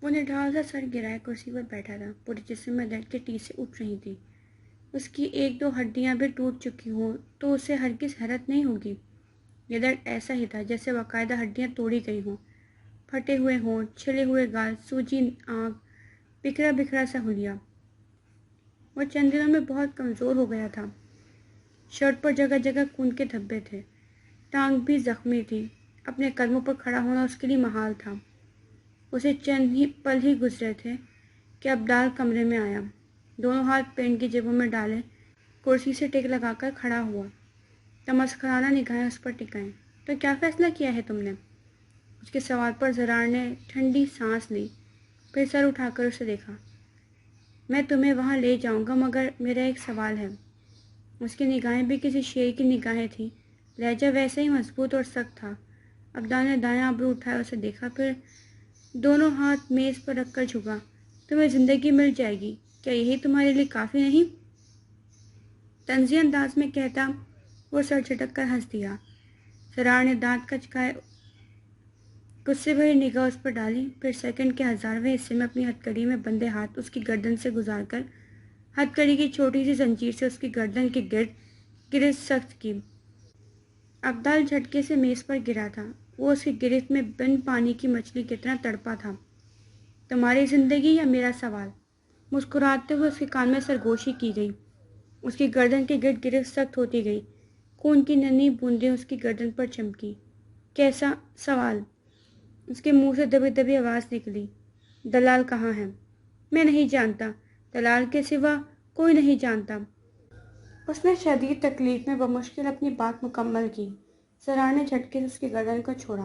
وہ نڈھال سا سر گرائے کرسی پر بیٹھا تھا. پورے جسم میں درد کی ٹیسیں اٹھ رہی تھیں. اس کی ایک دو ہڈیاں بھی ٹوٹ چکی ہوں تو اسے ہرگز حیرت نہیں ہوگی. یہ درد ایسا ہی تھا جیسے باقاعدہ ہڈیاں توڑی گئی ہوں. پھٹے ہوئے ہونٹ، چھلے ہوئے گال، سوجی آنکھ، بکھرا بکھرا سا حلیہ. وہ چند دنوں میں بہت کمزور ہو گیا تھا. شرٹ پر جگہ جگہ خون کے دھبے تھے. ٹانگ بھی زخمی تھی. اپنے قدموں پر کھڑا ہونا اس کے لیے محال تھا. اسے چند ہی پل ہی گزرے تھے کہ عبدال کمرے میں آیا. دونوں ہاتھ پینٹ کی جیبوں میں ڈالے کرسی سے ٹیک لگا کر کھڑا ہوا. تمسخرانہ نگاہیں اس پر ٹکائیں. تو کیا فیصلہ کیا ہے تم نے؟ اس کے سوال پر زرار نے ٹھنڈی سانس لی، پھر سر اٹھا کر اسے دیکھا. میں تمہیں وہاں لے جاؤں گا مگر میرا ایک سوال ہے. اس کی نگاہیں بھی کسی شیر کی نگاہیں تھیں. لہجہ ویسے ہی مضبوط اور سخت تھا. عبدال نے دایاں ابرو اٹھایا، اسے دیکھا، پھر دونوں ہاتھ میز پر رکھ کر جھکا. تمہیں زندگی مل جائے گی، کیا یہی تمہارے لیے کافی نہیں؟ طنزی انداز میں کہتا وہ سر جھٹک کر ہنس دیا. زرار نے دانت کچکائے، غصے بھری نگاہ اس پر ڈالی، پھر سیکنڈ کے ہزارویں حصے میں اپنی ہتھکڑی میں بندھے ہاتھ اس کی گردن سے گزار کر ہتھکڑی کی چھوٹی سی زنجیر سے اس کی گردن کے گرد گرفت سخت کی. عبدال جھٹکے سے میز پر گرا تھا. وہ اس کی گرفت میں بند پانی کی مچھلی کی طرح تڑپا تھا. تمہاری زندگی یا میرا سوال؟ مسکراتے ہوئے اس کے کان میں سرگوشی کی گئی. اس کی گردن کے گرد گرفت سخت ہوتی گئی. خون کی ننھی بوندیں اس کی گردن پر چمکی. کیسا سوال؟ اس کے منہ سے دبی دبی آواز نکلی. دلال کہاں ہے؟ میں نہیں جانتا. دلال کے سوا کوئی نہیں جانتا. اس نے شدید تکلیف میں بمشکل اپنی بات مکمل کی. زرار نے جھٹکے سے اس کی گردن کو چھوڑا.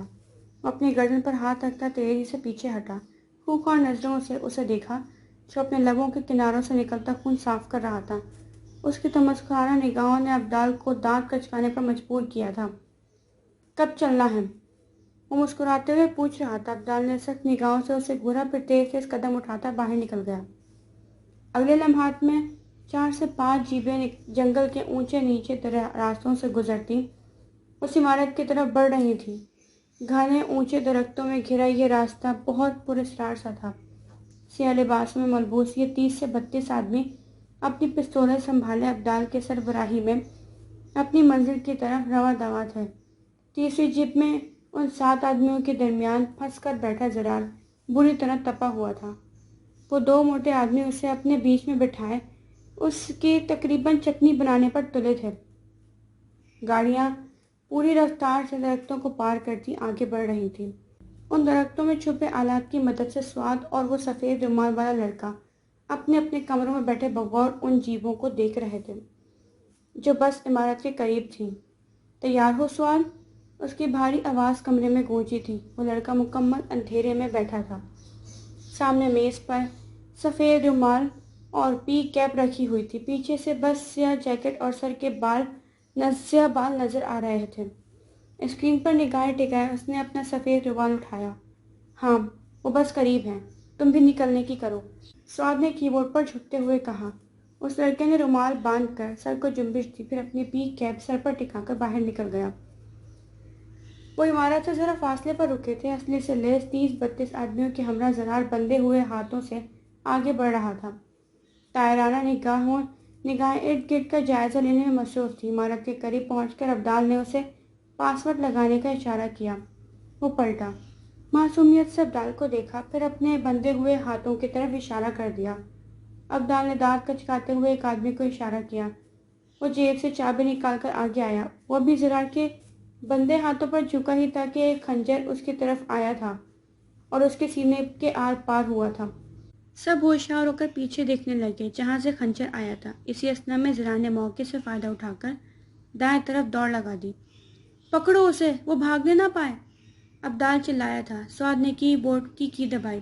وہ اپنی گردن پر ہاتھ رکھتا تیزی سے پیچھے ہٹا. خوفار نظروں سے اسے دیکھا جو اپنے لبوں کے کناروں سے نکلتا خون صاف کر رہا تھا. اس کی تمسخرانہ نگاہوں نے عبدال کو دانت کچکانے پر مجبور کیا تھا. کب چلنا ہے؟ وہ مسکراتے ہوئے پوچھ رہا تھا. عبدال نے سخت نگاہوں سے اسے گھورا، پھر تیز تیز قدم اٹھاتا باہر نکل گیا. اگلے لمحات میں 4 سے 5 جیبیں جنگل کے اونچے نیچے راستوں سے گزرتی اس عمارت کی طرف بڑھ رہی تھیں. گھنے اونچے درختوں میں گھرا یہ راستہ بہت پراسرار سا تھا. سیاہ لباسوں میں ملبوس یہ 30 سے 32 آدمی اپنی پستولیں سنبھالے عبدال کے سربراہی میں اپنی منزل کی طرف رواں دواں تھے. تیسری جیپ میں ان 7 آدمیوں کے درمیان پھنس کر بیٹھا زرار بری طرح تپا ہوا تھا. وہ 2 موٹے آدمی اسے اپنے بیچ میں بٹھائے اس کی تقریباً چٹنی بنانے پر تلے تھے. گاڑیاں پوری رفتار سے درختوں کو پار کرتی آگے بڑھ رہی تھیں. ان درختوں میں چھپے آلات کی مدد سے سواد اور وہ سفید رومال والا لڑکا اپنے اپنے کمروں میں بیٹھے بغور ان جیبوں کو دیکھ رہے تھے جو بس عمارت کے قریب تھیں. تیار ہو سواد؟ اس کی بھاری آواز کمرے میں گونجی تھی. وہ لڑکا مکمل اندھیرے میں بیٹھا تھا. سامنے میز پر سفید رومال اور پی کیپ رکھی ہوئی تھی. پیچھے سے بس سیاہ جیکٹ اور سر کے سیاہ بال نظر آ رہے تھے. اسکرین پر نگاہیں ٹکائے اس نے اپنا سفید رومال اٹھایا. ہاں، وہ بس قریب ہیں. تم بھی نکلنے کی کرو، سواد نے کی بورڈ پر جھکتے ہوئے کہا. اس لڑکے نے رومال باندھ کر سر کو جنبش دی، پھر اپنی پی کیپ سر پر ٹکا کر باہر نکل گیا. وہ عمارت سے ذرا فاصلے پر رکے تھے. اصلی سے لیس 30-32 آدمیوں کے ہمراہ زرار بندھے ہوئے ہاتھوں سے آگے بڑھ رہا تھا. طائرانہ نگاہیں ارد گرد کا جائزہ لینے میں مصروف تھی. عمارت کے قریب پہنچ کر عبدال نے اسے پاسورڈ لگانے کا اشارہ کیا. وہ پلٹا، معصومیت سے عبدال کو دیکھا، پھر اپنے بندھے ہوئے ہاتھوں کی طرف اشارہ کر دیا. عبدال نے دانت کچکاتے ہوئے ایک آدمی کو اشارہ کیا. وہ جیب سے چابی نکال کر آگے آیا. وہ بھی زرار کے بندھے ہاتھوں پر جھکا ہی تھا کہ ایک خنجر اس کی طرف آیا تھا اور اس کے سینے کے آر پار ہوا تھا. سب ہوشیار ہو کر پیچھے دیکھنے لگے جہاں سے خنجر آیا تھا. اسی اثنا میں زرار نے موقع سے فائدہ اٹھا کر دائیں طرف دوڑ لگا دی. پکڑو اسے، وہ بھاگنے نہ پائے، عبدال چلایا تھا. سواد نے کی بورڈ کی دبائی.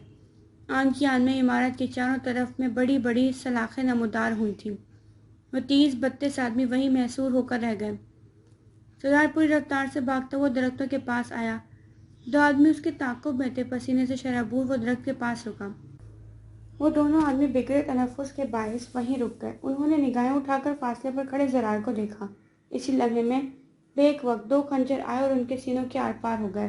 آن کی آن میں عمارت کے چاروں طرف میں بڑی بڑی سلاخیں نمودار ہوئی تھیں. وہ 30-32 آدمی وہیں محصور ہو کر رہ گئے. زرار پوری رفتار سے بھاگتا ہوا درختوں کے پاس آیا. 2 آدمی اس کے تعاقب میں تھے. پسینے سے شرابور وہ درخت کے پاس رکا. وہ دونوں آدمی بگڑے تنفس کے باعث وہیں رک گئے. انہوں نے نگاہیں اٹھا کر فاصلے پر کھڑے زرار کو دیکھا. اسی لمحے میں بیک وقت 2 خنجر آئے اور ان کے سینوں کے آر پار ہو گئے.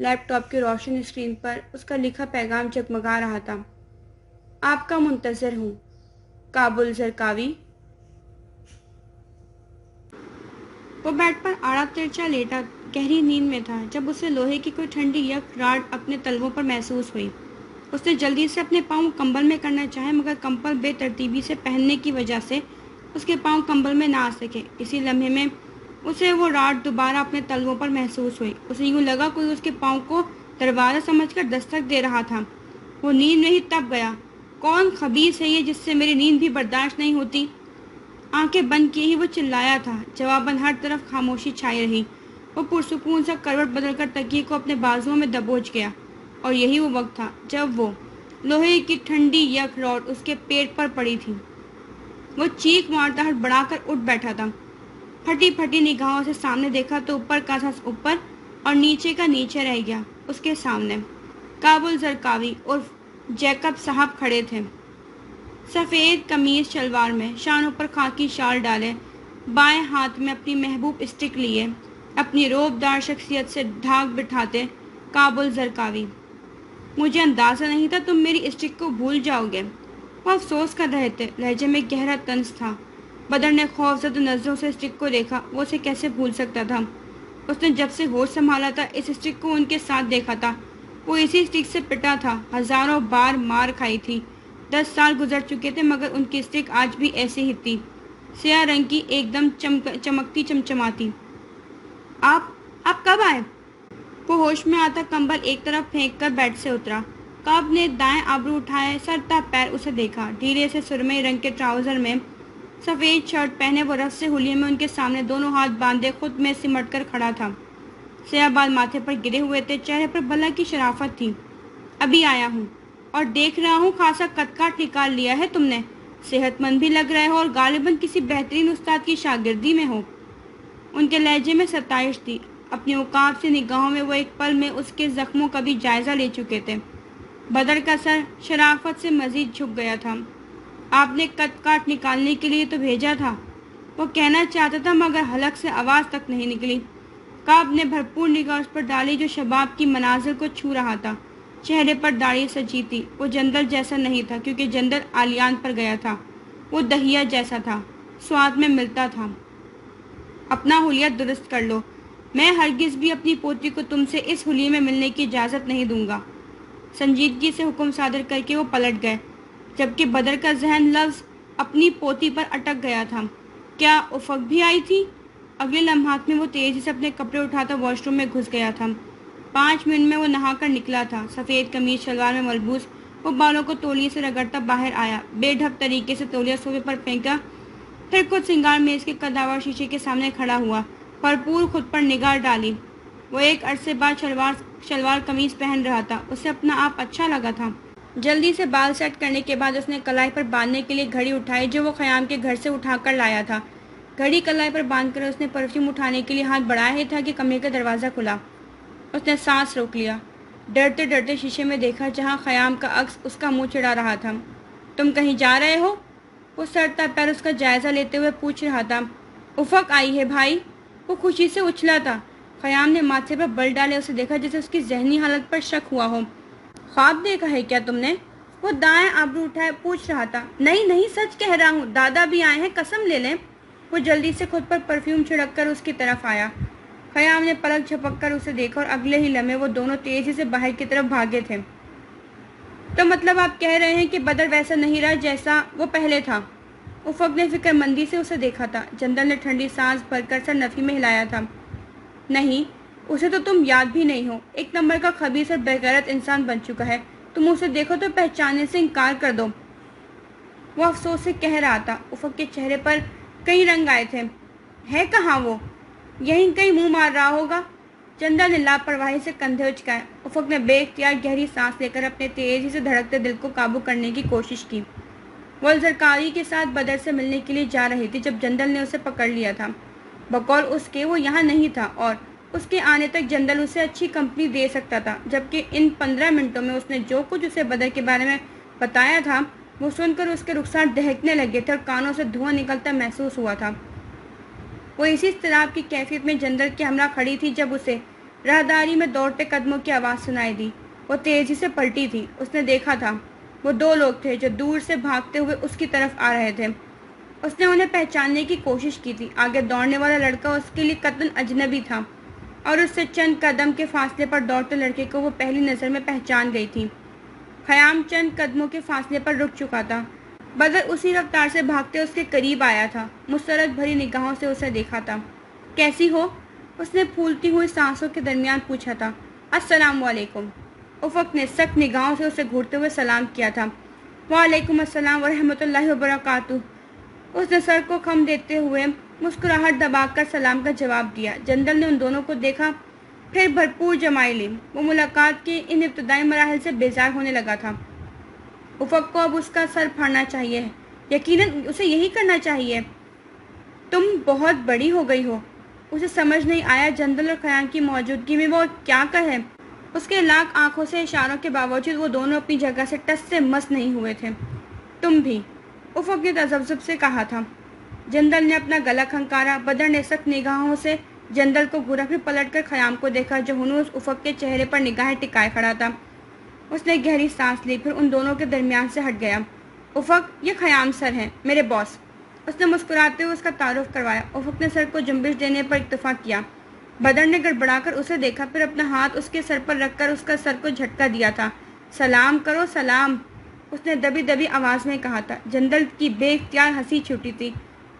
لیپ ٹاپ کی روشن اسکرین پر اس کا لکھا پیغام جگمگا رہا تھا۔ آپ کا منتظر ہوں، کابل زرقاوی۔ وہ بیڈ پر آڑا ترچھا لیٹا گہری نیند میں تھا جب اسے لوہے کی کوئی ٹھنڈی یک راڈ اپنے تلووں پر محسوس ہوئی۔ اس نے جلدی سے اپنے پاؤں کمبل میں کرنا چاہے مگر کمبل بے ترتیبی سے پہننے کی وجہ سے اس کے پاؤں کمبل میں نہ آ سکے۔ اسی لمحے میں اسے وہ راڈ دوبارہ اپنے تلووں پر محسوس ہوئی۔ اسے یوں لگا کوئی اس کے پاؤں کو دروازہ سمجھ کر دستک دے رہا تھا۔ وہ نیند میں ہی تپ گیا۔ کون خبیث ہے یہ جس سے میری نیند بھی برداشت نہیں ہوتی؟ آنکھیں بند کیے ہی وہ چلایا تھا۔ جواباً ہر طرف خاموشی چھائی رہی۔ وہ پرسکون سا کروٹ بدل کر تکیے کو اپنے بازوؤں میں دبوچ گیا اور یہی وہ وقت تھا جب وہ لوہے کی ٹھنڈی یک راڈ اس کے پیٹ پر پڑی تھی۔ وہ چیخ مارتا ہڑبڑا کر اٹھ بیٹھا تھا۔ پھٹی پھٹی نگاہوں سے سامنے دیکھا تو اوپر کا تھا اوپر اور نیچے کا نیچے رہ گیا۔ اس کے سامنے کابل زرقاوی عرف جیکب صاحب کھڑے تھے، سفید قمیض شلوار میں، شانوں پر خاکی شال ڈالے، بائیں ہاتھ میں اپنی محبوب اسٹک لیے، اپنی روب دار شخصیت سے دھاگ بٹھاتے۔ کابل زرقاوی: مجھے اندازہ نہیں تھا تم میری اسٹک کو بھول جاؤ گے۔ وہ افسوس کر رہے تھے، لہجے میں گہرا طنز تھا۔ بدر نے خوفزدہ نظروں سے اسٹک کو دیکھا۔ وہ اسے کیسے بھول سکتا تھا؟ اس نے جب سے ہوش سنبھالا تھا اس اسٹک کو ان کے ساتھ دیکھا تھا۔ وہ اسی اسٹک سے پٹا تھا، ہزاروں بار مار کھائی تھی۔ 10 سال گزر چکے تھے مگر ان کی اسٹک آج بھی ایسی ہی تھی، سیاہ رنگ کی، ایک دم چمکتی چمچماتی۔ آپ کب آئے؟ وہ ہوش میں آتا کمبل ایک طرف پھینک کر بیڈ سے اترا۔ کاب نے دائیں ابرو اٹھائے، سر تا پیر اسے دیکھا۔ ڈھیلے سے سرمئی رنگ کے ٹراؤزر میں سفید شرٹ پہنے وہ رس سے حلیے میں ان کے سامنے دونوں ہاتھ باندھے خود میں سمٹ کر کھڑا تھا۔ سیاہ بال ماتھے پر گرے ہوئے تھے، چہرے پر بلا کی شرافت تھی۔ ابھی آیا ہوں اور دیکھ رہا ہوں خاصا قد کاٹ نکال لیا ہے تم نے۔ صحت مند بھی لگ رہے ہو اور غالباً کسی بہترین استاد کی شاگردی میں ہو۔ ان کے لہجے میں ستائش تھی۔ اپنی عقاب سے نگاہوں میں وہ ایک پل میں اس کے زخموں کا بھی جائزہ لے چکے تھے۔ بدر کا سر شرافت سے مزید جھک گیا تھا۔ آپ نے قد کاٹ نکالنے کے لیے تو بھیجا تھا، وہ کہنا چاہتا تھا مگر حلق سے آواز تک نہیں نکلی۔ کاب نے بھرپور نگاہ اس پر ڈالی جو شباب کی مناظر کو چھو رہا تھا۔ چہرے پر داڑھی سجی تھی۔ وہ جندل جیسا نہیں تھا کیونکہ جندل آلیان پر گیا تھا۔ وہ دہیا جیسا تھا، سواد میں ملتا تھا۔ اپنا حلیہ درست کر لو، میں ہرگز بھی اپنی پوتی کو تم سے اس حلیے میں ملنے کی اجازت نہیں دوں گا۔ سنجیدگی سے حکم صادر کر کے وہ پلٹ گئے، جبکہ بدر کا ذہن لفظ اپنی پوتی پر اٹک گیا تھا۔ کیا افق بھی آئی تھی؟ اگلے لمحات میں وہ تیزی سے اپنے کپڑے اٹھاتا واش روم میں گھس گیا تھا۔ 5 منٹ میں وہ نہا کر نکلا تھا۔ سفید قمیض شلوار میں ملبوس وہ بالوں کو تولیے سے رگڑتا باہر آیا، بے ڈھب طریقے سے تولیہ صوفے پر پھینکا، پھر خود سنگار میز کے قداور شیشے کے سامنے کھڑا ہوا، بھرپور خود پر نگاہ ڈالی۔ وہ ایک عرصے بعد شلوار قمیض پہن رہا تھا، اسے اپنا آپ اچھا لگا تھا۔ جلدی سے بال سیٹ کرنے کے بعد اس نے کلائی پر باندھنے کے لیے گھڑی اٹھائی جو وہ خیام کے گھر سے اٹھا کر لایا تھا۔ گھڑی کلائی پر باندھ کر اس نے پرفیوم اٹھانے کے لیے ہاتھ بڑھایا ہی تھا کہ کمرے کا دروازہ کھلا۔ اس نے سانس روک لیا، ڈرتے ڈرتے شیشے میں دیکھا جہاں خیام کا عکس اس کا منہ چڑھا رہا تھا۔ تم کہیں جا رہے ہو؟ وہ سر تا پیر اس کا جائزہ لیتے ہوئے پوچھ رہا تھا۔ افق آئی ہے بھائی، وہ خوشی سے اچھلا تھا۔ خیام نے ماتھے پر بل ڈالے اسے دیکھا جیسے اس کی ذہنی حالت پر شک ہوا ہو۔ خواب دیکھا ہے کیا تم نے؟ وہ دائیں ابرو اٹھائے پوچھ رہا تھا۔ نہیں سچ کہہ رہا ہوں، دادا بھی آئے ہیں، قسم لے لیں۔ وہ جلدی سے خود پر پرفیوم چھڑک کر اس کی طرف آیا۔ خیام نے پلک جھپک کر اسے دیکھا اور اگلے ہی لمحے وہ دونوں تیزی سے باہر کی طرف بھاگے تھے۔ تو مطلب آپ کہہ رہے ہیں کہ بدر ویسا نہیں رہا جیسا وہ پہلے تھا؟ افق نے فکر مندی سے اسے دیکھا تھا۔ جندل نے ٹھنڈی سانس بھر کر سر نفی میں ہلایا تھا۔ نہیں، اسے تو تم یاد بھی نہیں ہو، ایک نمبر کا خبیث اور بےغیرت انسان بن چکا ہے۔ تم اسے دیکھو تو پہچاننے سے انکار کر دو۔ وہ افسوس سے کہہ رہا تھا۔ افق کے چہرے پر کئی رنگ آئے تھے۔ ہے کہاں وہ؟ یہیں کہیں منہ مار رہا ہوگا۔ جندل نے لاپرواہی سے کندھے اچکائے۔ افق نے بے اختیار گہری سانس لے کر اپنے تیزی سے دھڑکتے دل کو قابو کرنے کی کوشش کی۔ وہ زرقاوی کے ساتھ بدر سے ملنے کے لیے جا رہی تھی جب جندل نے اسے پکڑ لیا تھا۔ بقول اس کے وہ یہاں نہیں تھا اور اس کے آنے تک جندل اسے اچھی کمپنی دے سکتا تھا، جبکہ ان 15 منٹوں میں اس نے جو کچھ اسے بدر کے بارے میں بتایا تھا وہ سن کر اس کے رخسار دہکنے لگے تھے اور کانوں سے دھواں نکلتا محسوس ہوا تھا۔ وہ اسی اضطراب کی کیفیت میں جندل کے ہمراہ کھڑی تھی جب اسے راہداری میں دوڑتے قدموں کی آواز سنائی دی۔ وہ تیزی سے پلٹی تھی۔ اس نے دیکھا تھا وہ دو لوگ تھے جو دور سے بھاگتے ہوئے اس کی طرف آ رہے تھے۔ اس نے انہیں پہچاننے کی کوشش کی تھی۔ آگے دوڑنے والا لڑکا اس کے لیے قطعاً اجنبی تھا اور اس سے چند قدم کے فاصلے پر دوڑتے لڑکے کو وہ پہلی نظر میں پہچان گئی تھی۔ خیام چند قدموں کے فاصلے پر رک چکا تھا۔ بدر اسی رفتار سے بھاگتے اس کے قریب آیا تھا۔ مسرت بھری نگاہوں سے اسے دیکھا تھا۔ کیسی ہو؟ اس نے پھولتی ہوئی سانسوں کے درمیان پوچھا تھا۔ السلام علیکم۔ افق نے سخت نگاہوں سے اسے گھورتے ہوئے سلام کیا تھا۔ وعلیکم السلام ورحمۃ اللہ وبرکاتہ۔ اس نے سر کو خم دیتے ہوئے مسکراہٹ دبا کر سلام کا جواب دیا۔ جنرل نے ان دونوں کو دیکھا، پھر بھرپور جمائی لی۔ وہ ملاقات کے ان ابتدائی مراحل سے بیزار ہونے لگا تھا۔ افق کو اب اس کا سر پھاڑنا چاہیے، یقیناً اسے یہی کرنا چاہیے۔ تم بہت بڑی ہو گئی ہو۔ اسے سمجھ نہیں آیا جنرل اور خیام کی موجودگی میں وہ کیا کہے۔ اس کے لاکھ آنکھوں سے اشاروں کے باوجود وہ دونوں اپنی جگہ سے ٹس سے مس نہیں ہوئے تھے۔ تم بھی، افق نے تذبذب سے کہا تھا۔ جنرل نے اپنا گلا کھنکارا۔ بدر نے سخت نگاہوں سے جنرل کو گھورا، پھر پلٹ کر خیام کو دیکھا جو ہنوز افق کے چہرے پر نگاہیں ٹکائے کھڑا تھا۔ اس نے گہری سانس لی، پھر ان دونوں کے درمیان سے ہٹ گیا۔ افق، یہ خیام سر ہیں، میرے باس۔ اس نے مسکراتے ہوئے اس کا تعارف کروایا۔ افق نے سر کو جنبش دینے پر اکتفا کیا۔ بدر نے گڑبڑا کر اسے دیکھا، پھر اپنا ہاتھ اس کے سر پر رکھ کر اس کا سر کو جھٹکا دیا تھا۔ سلام کرو، سلام، اس نے دبی دبی آواز میں کہا تھا۔ جنرل کی بے اختیار ہنسی چھوٹی تھی۔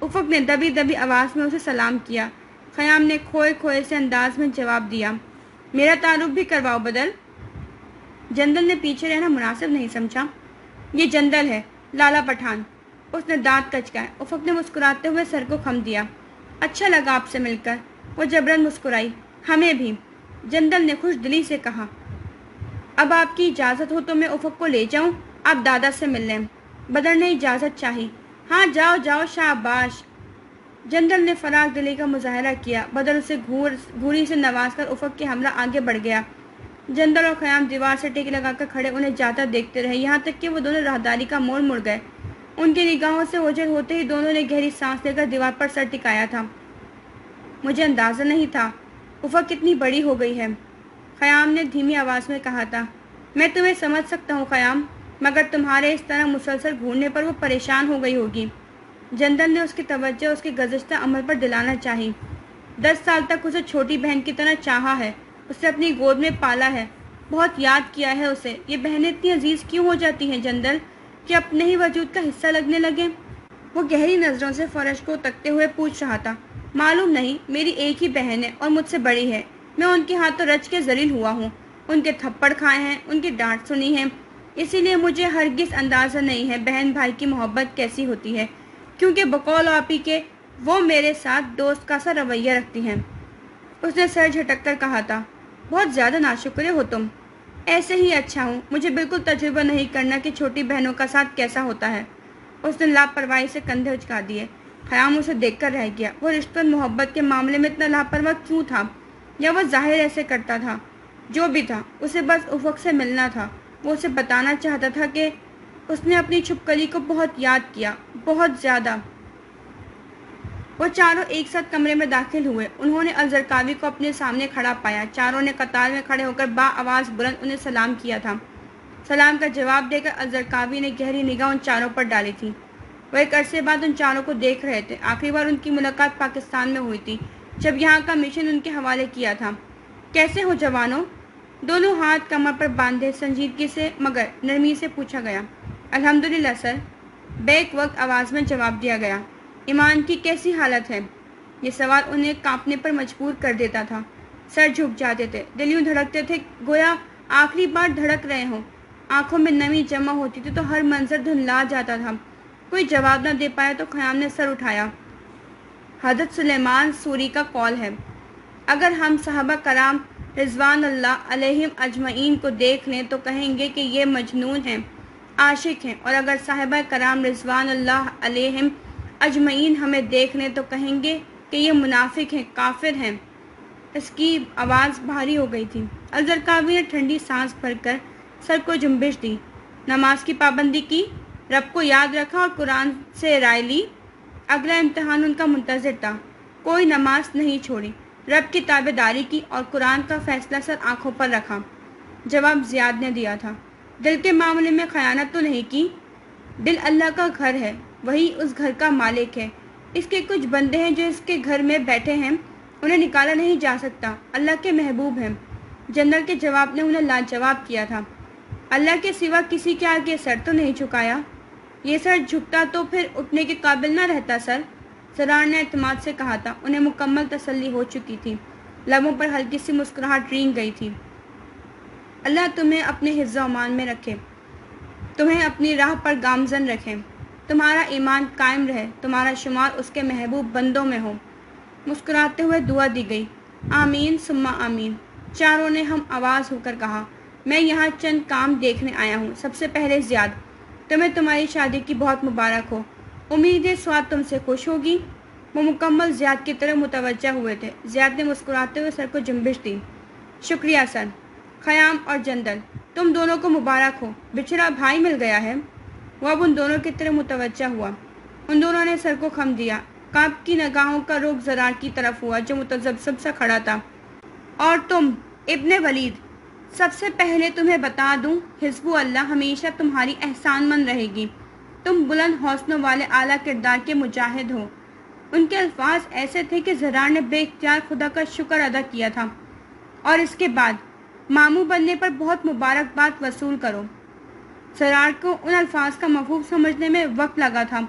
افق نے دبی دبی آواز میں اسے سلام کیا۔ خیام نے کھوئے کھوئے سے انداز میں جواب دیا۔ میرا تعارف بھی کرواؤ بدر۔ جنرل نے پیچھے رہنا مناسب نہیں سمجھا۔ یہ جنرل ہے، لالا پٹھان۔ اس نے دانت کچکائے۔ افق نے مسکراتے ہوئے سر کو خم دیا۔ اچھا لگا آپ سے مل کر۔ وہ جبراً مسکرائی۔ ہمیں بھی، جنرل نے خوش دلی سے کہا۔ اب آپ کی اجازت ہو تو میں افق کو لے جاؤں، آپ دادا سے مل لیں۔ بدر نے اجازت چاہی۔ ہاں جاؤ جاؤ، شاباش۔ جنرل نے فراغ دلی کا مظاہرہ کیا۔ بدر اسے گھوری سے نواز کر افق کے ہمراہ آگے بڑھ گیا۔ جنرل اور خیام دیوار سے ٹیک لگا کر کھڑے انہیں جاتا دیکھتے رہے، یہاں تک کہ وہ دونوں راہداری کا موڑ مڑ گئے۔ ان کی نگاہوں سے اوجھل ہوتے ہی دونوں نے گہری سانس لے کر دیوار پر سر ٹکایا تھا۔ مجھے اندازہ نہیں تھا افق کتنی بڑی ہو گئی ہے، خیام نے دھیمی آواز میں کہا تھا۔ میں تمہیں سمجھ سکتا ہوں خیام، مگر تمہارے اس طرح مسلسل گھورنے پر وہ پریشان ہو گئی ہوگی۔ جنرل نے اس کی توجہ اس کے گزشتہ عمل پر دلانا چاہی۔ 10 سال تک اسے چھوٹی بہن کی طرح چاہا ہے، اسے اپنی گود میں پالا ہے، بہت یاد کیا ہے اسے۔ یہ بہنیں اتنی عزیز کیوں ہو جاتی ہیں جنرل، کہ اپنے ہی وجود کا حصہ لگنے لگیں؟ وہ گہری نظروں سے فرش کو تکتے ہوئے پوچھ رہا تھا۔ معلوم نہیں، میری ایک ہی بہن ہے اور مجھ سے بڑی ہے۔ میں ان کے ہاتھوں رچ کے ذلیل ہوا ہوں، ان کے تھپڑ کھائے ہیں، ان کی ڈانٹ سنی ہے، اسی لیے مجھے ہرگز اندازہ نہیں ہے بہن بھائی کی محبت کیسی ہوتی ہے، کیونکہ بقول آپی کے وہ میرے ساتھ دوست کا سا رویہ رکھتی ہیں۔ اس نے سر جھٹک کر کہا تھا۔ بہت زیادہ ناشکرے ہو تم۔ ایسے ہی اچھا ہوں، مجھے بالکل تجربہ نہیں کرنا کہ چھوٹی بہنوں کا ساتھ کیسا ہوتا ہے۔ اس نے لاپرواہی سے کندھے اچکا دیے۔ خیام اسے دیکھ کر رہ گیا۔ وہ رشتوں محبت کے معاملے میں اتنا لاپرواہ کیوں تھا، یا وہ ظاہر ایسے کرتا تھا؟ جو بھی تھا، اسے بس افق سے ملنا تھا۔ وہ اسے بتانا چاہتا تھا کہ اس نے اپنی چھپکلی کو بہت یاد کیا، بہت زیادہ۔ وہ چاروں ایک ساتھ کمرے میں داخل ہوئے۔ انہوں نے الزرقاوی کو اپنے سامنے کھڑا پایا۔ چاروں نے قطار میں کھڑے ہو کر آواز بلند انہیں سلام کیا تھا۔ سلام کا جواب دے کر الزرقاوی نے گہری نگاہ ان چاروں پر ڈالی تھی۔ وہ ایک عرصے بعد ان چاروں کو دیکھ رہے تھے۔ آخری بار ان کی ملاقات پاکستان میں ہوئی تھی، جب یہاں کا مشن ان کے حوالے کیا تھا۔ کیسے ہو جوانوں؟ دونوں ہاتھ کمر پر باندھے سنجیدگی سے مگر نرمی سے پوچھا گیا۔ الحمدللہ سر، بیک وقت آواز میں جواب دیا گیا۔ ایمان کی کیسی حالت ہے؟ یہ سوال انہیں کانپنے پر مجبور کر دیتا تھا۔ سر جھک جاتے تھے، دل یوں دھڑکتے تھے گویا آخری بار دھڑک رہے ہوں۔ آنکھوں میں نمی جمع ہوتی تھی تو ہر منظر دھندلا جاتا تھا۔ کوئی جواب نہ دے پایا تو خیام نے سر اٹھایا۔ حضرت سلیمان سوری کا قول ہے، اگر ہم صحابہ کرام رضوان اللہ علیہم اجمعین کو دیکھ لیں تو کہیں گے کہ یہ مجنون ہیں، عاشق ہیں، اور اگر صحابہ کرام رضوان اللہ علیہم اجمعین ہمیں دیکھ لیں تو کہیں گے کہ یہ منافق ہیں، کافر ہیں۔ اس کی آواز بھاری ہو گئی تھی۔ الزرقاوی نے ٹھنڈی سانس بھر کر سر کو جنبش دی۔ نماز کی پابندی کی، رب کو یاد رکھا اور قرآن سے رائے لی۔ اگلا امتحان ان کا منتظر تھا۔ کوئی نماز نہیں چھوڑی۔ رب کی تابعداری کی اور قرآن کا فیصلہ سر آنکھوں پر رکھا۔ جواب زیاد نے دیا تھا، دل کے معاملے میں خیانت تو نہیں کی؟ دل اللہ کا گھر ہے، وہی اس گھر کا مالک ہے۔ اس کے کچھ بندے ہیں جو اس کے گھر میں بیٹھے ہیں، انہیں نکالا نہیں جا سکتا، اللہ کے محبوب ہیں۔ جنرل کے جواب نے انہیں لاجواب کیا تھا۔ اللہ کے سوا کسی کے آگے سر تو نہیں جھکایا؟ یہ سر جھکتا تو پھر اٹھنے کے قابل نہ رہتا سر، سرار نے اعتماد سے کہا تھا۔ انہیں مکمل تسلی ہو چکی تھی، لبوں پر ہلکی سی مسکراہٹ رینگ گئی تھی۔ اللہ تمہیں اپنے حفظ و امان میں رکھے، تمہیں اپنی راہ پر گامزن رکھے، تمہارا ایمان قائم رہے، تمہارا شمار اس کے محبوب بندوں میں ہو۔ مسکراتے ہوئے دعا دی گئی۔ آمین ثم آمین، چاروں نے ہم آواز ہو کر کہا۔ میں یہاں چند کام دیکھنے آیا ہوں۔ سب سے پہلے زیاد، تمہیں تمہاری شادی کی بہت مبارک ہو، امید ہے سواد تم سے خوش ہوگی۔ وہ مکمل زیاد کی طرف متوجہ ہوئے تھے۔ زیاد نے مسکراتے ہوئے سر کو جنبش دی۔ شکریہ سر۔ خیام اور جندل، تم دونوں کو مبارک ہو، بچھڑا بھائی مل گیا ہے۔ وہ اب ان دونوں کی طرف متوجہ ہوا۔ ان دونوں نے سر کو خم دیا۔ کعب کی نگاہوں کا رخ زرار کی طرف ہوا جو متذبذب سا کھڑا تھا۔ اور تم ابن ولید، سب سے پہلے تمہیں بتا دوں، حزب اللہ ہمیشہ تمہاری احسان مند رہے گی۔ تم بلند حوصلوں والے اعلیٰ کردار کے مجاہد ہو۔ ان کے الفاظ ایسے تھے کہ زرار نے بے اختیار خدا کا شکر ادا کیا تھا۔ اور اس کے بعد ماموں بننے پر بہت مبارکباد وصول کرو۔ زرار کو ان الفاظ کا مفہوم سمجھنے میں وقت لگا تھا۔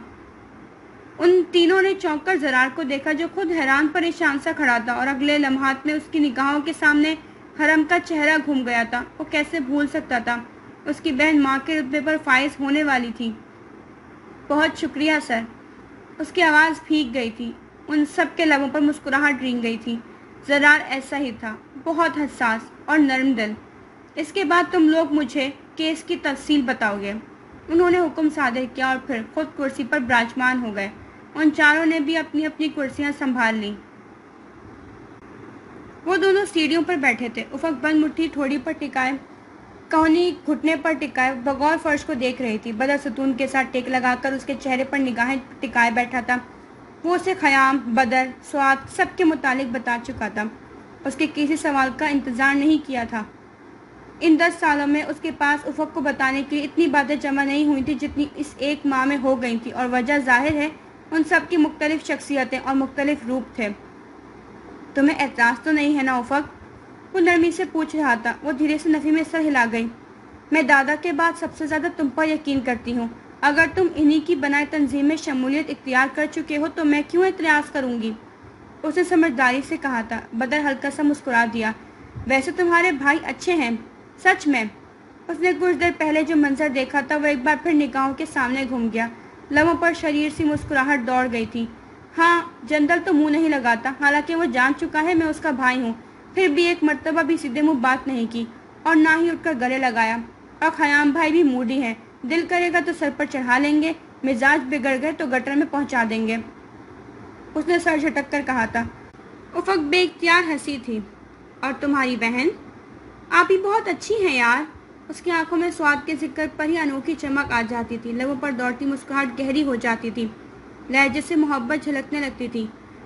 ان تینوں نے چونک کر زرار کو دیکھا جو خود حیران پریشان سا کھڑا تھا، اور اگلے لمحات میں اس کی نگاہوں کے سامنے حرم کا چہرہ گھوم گیا تھا۔ وہ کیسے بھول سکتا تھا، اس کی بہن ماں کے رتبے پر فائز ہونے والی تھی۔ بہت شکریہ سر۔ اس کی آواز بھیگ گئی تھی، ان سب کے لبوں پر مسکراہٹ رینگ گئی تھی۔ زرار ایسا ہی تھا، بہت حساس اور نرم دل۔ اس کے بعد تم لوگ مجھے کیس کی تفصیل بتاؤ گے۔ انہوں نے حکم صادر کیا اور پھر خود کرسی پر براجمان ہو گئے۔ ان چاروں نے بھی اپنی اپنی کرسیاں سنبھال لیں۔ وہ دونوں سیڑھیوں پر بیٹھے تھے، افق بند مٹھی تھوڑی پر ٹکائے، کہنی گھٹنے پر ٹکائے بغور فرش کو دیکھ رہی تھی۔ بدر ستون کے ساتھ ٹیک لگا کر اس کے چہرے پر نگاہیں ٹکائے بیٹھا تھا۔ وہ اسے خیام، بدر، سواد سب کے متعلق بتا چکا تھا۔ اس کے کسی سوال کا انتظار نہیں کیا تھا۔ ان 10 سالوں میں اس کے پاس افق کو بتانے کے لیے اتنی باتیں جمع نہیں ہوئی تھیں جتنی اس ایک ماہ میں ہو گئی تھیں، اور وجہ ظاہر ہے، ان سب کی مختلف شخصیتیں اور مختلف روپ تھے۔ تمہیں اعتراض تو نہیں ہے نا افق؟ وہ نرمی سے پوچھ رہا تھا۔ وہ دھیرے سے نفی میں سر ہلا گئی۔ میں دادا کے بعد سب سے زیادہ تم پر یقین کرتی ہوں۔ اگر تم انہی کی بنائے تنظیم میں شمولیت اختیار کر چکے ہو تو میں کیوں اعتراض کروں گی؟ اس نے سمجھداری سے کہا تھا۔ بدر ہلکا سا مسکرا دیا۔ ویسے تمہارے بھائی اچھے ہیں، سچ میں۔ اس نے کچھ دیر پہلے جو منظر دیکھا تھا وہ ایک بار پھر نگاہوں کے سامنے گھوم گیا۔ لبوں پر شریر سی مسکراہٹ دوڑ گئی تھی۔ ہاں، جندل تو منہ نہیں لگاتا، حالانکہ وہ جان چکا ہے میں اس کا بھائی ہوں، پھر بھی ایک مرتبہ بھی سیدھے منہ بات نہیں کی اور نہ ہی اٹھ کر گلے لگایا۔ اور خیام بھائی بھی موڈی ہیں، دل کرے گا تو سر پر چڑھا لیں گے، مزاج بگڑ گئے تو گٹر میں پہنچا دیں گے۔ اس نے سر جھٹک کر کہا تھا۔ افق بے اختیار ہنسی تھی۔ اور تمہاری بہن؟ آپ بھی بہت اچھی ہیں یار۔ اس کی آنکھوں میں سواد کے ذکر پر ہی انوکھی چمک آ جاتی تھی، لبوں پر دوڑتی مسکراہٹ گہری ہو جاتی تھی، لہجے سے محبت جھلکنے لگتی تھی۔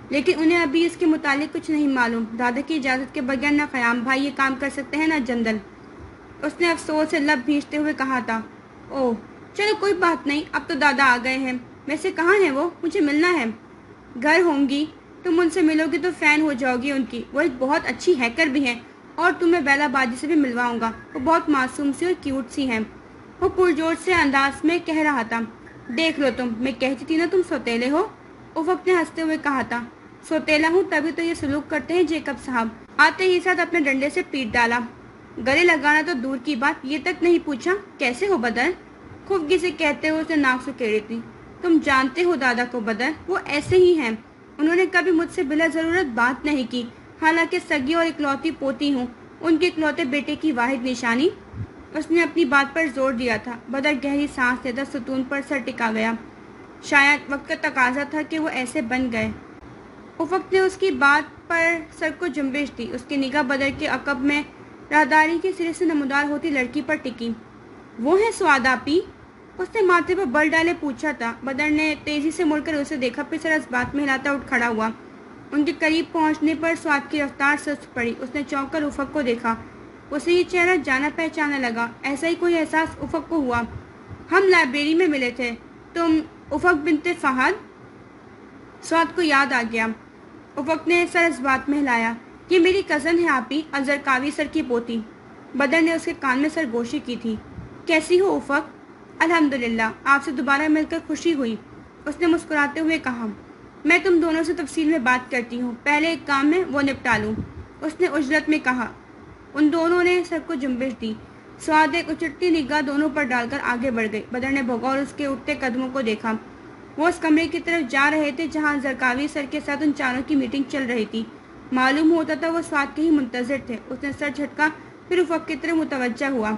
لیکن انہیں ابھی اس کے متعلق کچھ نہیں معلوم۔ دادا کی اجازت کے بغیر نہ خیام بھائی یہ کام کر سکتے ہیں نہ جندل۔ اس نے افسوس سے لب بھینچتے ہوئے کہا تھا۔ اوہ چلو کوئی بات نہیں، اب تو دادا آ گئے ہیں۔ ویسے کہاں ہیں وہ؟ مجھے ملنا ہے۔ گھر ہوں گی، تم ان سے ملو گی تو فین ہو جاؤ گی ان کی۔ وہ ایک بہت اچھی ہیکر بھی ہیں، اور تمہیں بیلا باجی سے بھی ملواؤں گا، وہ بہت معصوم سی اور کیوٹ سی ہیں۔ وہ پرجوش سے انداز میں کہہ رہا تھا۔ دیکھ لو تم، میں کہتی تھی نا تم سوتیلے ہو، افق نے ہنستے ہوئے کہا تھا۔ سوتیلا ہوں تبھی تو یہ سلوک کرتے ہیں جیکب صاحب۔ آتے ہی ساتھ اپنے ڈنڈے سے پیٹ ڈالا۔ گلے لگانا تو دور کی بات، یہ تک نہیں پوچھا کیسے ہو بدر؟ خفگی سے کہتے ہوئے اس نے ناک سکیڑی تھی۔ تم جانتے ہو دادا کو بدر، وہ ایسے ہی ہیں، انہوں نے کبھی مجھ سے بلا ضرورت بات نہیں کی، حالانکہ سگی اور اکلوتی پوتی ہوں، ان کے اکلوتے بیٹے کی واحد نشانی۔ اس نے اپنی بات پر زور دیا تھا۔ بدر گہری سانس لیتا ستون پر سر ٹکا گیا۔ شاید وقت کا تقاضا تھا کہ وہ ایسے بن گئے۔ افق نے اس کی بات پر سر کو جنبش دی۔ اس کی نگاہ بدر کے عقب میں راہداری کے سرے سے نمودار ہوتی لڑکی پر ٹکی۔ وہ ہیں سواد آپی؟ اس نے ماتھے پر بل ڈالے پوچھا تھا۔ بدر نے تیزی سے مڑ کر اسے دیکھا، پھر سر اس بات میں ہلاتا اٹھ کھڑا ہوا۔ ان کے قریب پہنچنے پر سعاد کی رفتار سست پڑی. اس نے چونک کر افق کو دیکھا. اسے یہ چہرہ جانا پہچانا لگا. ایسا ہی کوئی احساس افق کو ہوا. ہم لائبریری میں ملے تھے. تم افق بنت فہد؟ سعاد کو یاد آ گیا. افق نے سر اس بات میں ہلایا. یہ میری کزن ہے آپی، الزرقاوی سر کی پوتی. بدر نے اس کے کان میں سرگوشی کی تھی. کیسی ہو افق؟ الحمدللہ، آپ سے دوبارہ مل کر خوشی ہوئی. اس نے مسکراتے ہوئے کہا. میں تم دونوں سے تفصیل میں بات کرتی ہوں، پہلے ایک کام ہے وہ نپٹا لوں. اس نے اجلت میں کہا. ان دونوں نے سر کو جنبش دی. سعاد ایک اچٹتی نگاہ دونوں پر ڈال کر آگے بڑھ گئی. بدر نے بغور اس کے اٹھتے قدموں کو دیکھا. وہ اس کمرے کی طرف جا رہے تھے جہاں زرقاوی سر کے ساتھ ان چاروں کی میٹنگ چل رہی تھی. معلوم ہوتا تھا وہ سعاد کے ہی منتظر تھے. اس نے سر جھٹکا، پھر افق کی طرف متوجہ ہوا.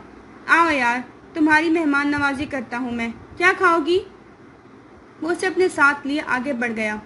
آؤ یار، تمہاری مہمان نوازی کرتا ہوں میں. کیا کھاؤ گی؟ وہ اسے اپنے ساتھ لیے آگے بڑھ گیا.